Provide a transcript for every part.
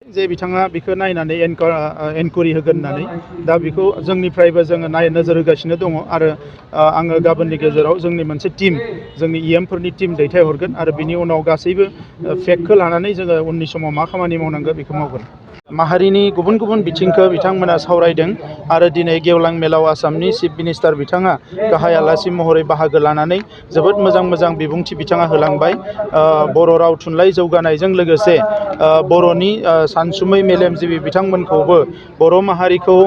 जे बिथाङा बेखौ नायनानै एनकुरि होगोन होननानै दा बेखौ जोंनिफ्रायबो जोङो नोजोर होगासिनो दङ आरो आङो गाबोननि गेजेराव जोंनि मोनसे टीम जोंनि इएमफोरनि टीम दैथायहरगोन आरो बिनि उनाव गासैबो फेक्टखौ लानानै जोङो उननि समाव मा खामानि मावनांगौ बेखौ मावगोन। माहारिनि गुबुन गुबुन बिथिंखौ बिथांमोना सावरायदों आरो दिनै गेवलां मेलाव आसामनि चिफ मिनिस्टार बिथाङा गाहाय आलासि महरै बाहागो लानानै जोबोद मोजां मोजां बिबुंथि बिथाङा होलांबाय। बर' राव थुनलाइ जौगानायजों लोगोसे बर'नि सानसुमै मेलेमजिबि बिथांमोनखौबो बर' माहारिखौ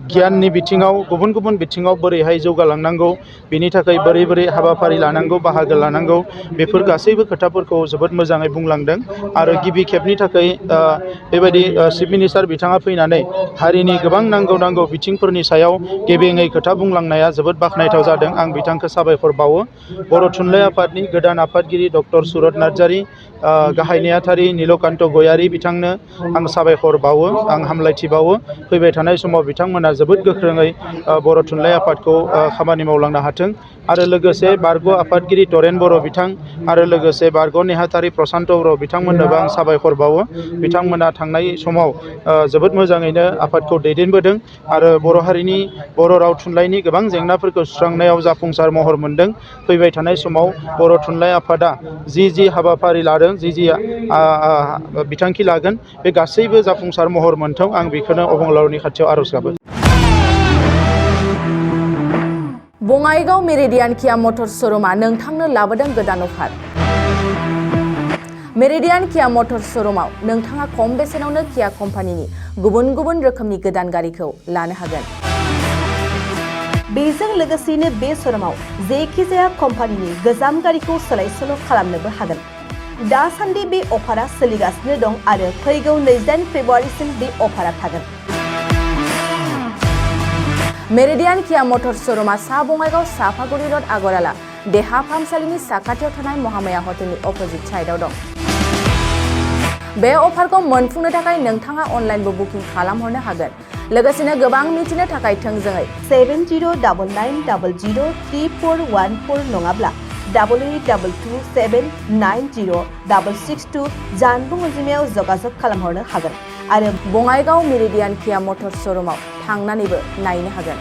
गियाननि बिथिङाव गुबुन गुबुन बिथिङाव बोरैहाय जौगालांनांगौ बिनि थाखाय बोरै बोरै हाबाफारि लानांगौ बाहागो लानांगौ बेफोर गासैबो खोथाफोरखौ जोबोद मोजाङै बुंलांदों आरो गिबि खेबनि थाखाय बेबायदि चिफ मिनिस्टार बिथाङा फैनानै हारिनि गोबां नांगौ बिथिंफोरनि सायाव गेबेङै खोथा बुंलांनाया जोबोद बाख्नायथाव जादों। आं बिथांखौ साबायखर बावो। बर' थुनलाइ आफादनि गोदान आफादगिरि डक्टर सुरत नार्जारि, गाहाय नेहाथारि नीलकान्त गयारि बिथांनो आं साबायखर बावो, आं हामलायथि बावो। फैबाय थानाय समाव बिथांमोना जोबोद गोख्रोङै बर' थुनलाइ आफादखौ खामानि मावलांनो हाथों आरो लोगोसे बारग' आफादगिरि तरेन बर' बिथां आरो लोगोसे बारग' नेहाथारि प्रसान्त बर' बिथांमोननोबो आं साबायखर बावो। बिथांमोना थांनाय समाव जोबोद मोजाङैनो आफादखौ दैदेनबोदों आरो बर' हारिनि बर' राव थुनलाइनि गोबां जेंनाफोरखौ सुस्रांनायाव जाफुंसार महर मोनदों। फैबाय थानाय समाव बर' थुनलाइ आफादा जि हाबाफारि लादों, जि बिथांखि लागोन बे गासैबो जाफुंसार महर मोनथों, आं बेखौनो अबंलावरिनि खाथियाव आर'ज गाबो। बङाइगाव मेरिडियान किया मटर्स श'रुमा नोंथांनो लाबोदों गोदान अफार। मेरिडियान किया मटर्स श'रुमाव नोंथाङा खम बेसेनावनो किया कम्पानिनि गुबुन गुबुन रोखोमनि गोदान गारिखौ लानो हागोन। बेजों लोगोसेनो बे श'रुमाव जेखिजाया कम्पानिनि गोजाम गारिखौ सोलाय सोल' खालामनोबो हागोन। दासान्दि बे अफारा सोलिगासिनो दं आरो फैगौ 28 फेब्रुवारिसिम बे अफारा थागोन। मेरिडियान किया मटर्स श'रुमा सा बङाइगाव साफागुरि रड आगराला देहा फाहामसालिनि साखाथियाव थानाय महामाया हटेलनि अपोजिट साइडआव दं। बे अफारखौ मोनफुंनो थाखाय नोंथाङा अनलाइनबो बुकिं खालामहरनो हागोन। लोगोसेनो गोबां मिथिनो थाखाय थोंजोङै 7099934114 नङाब्ला 8822790662 जानबुं अनजिमायाव जगाजग खालामहरनो हागोन आरो बङाइगाव मेरिडियान किया मटर्स श'रुमाव थांनानैबो नायनो हागोन।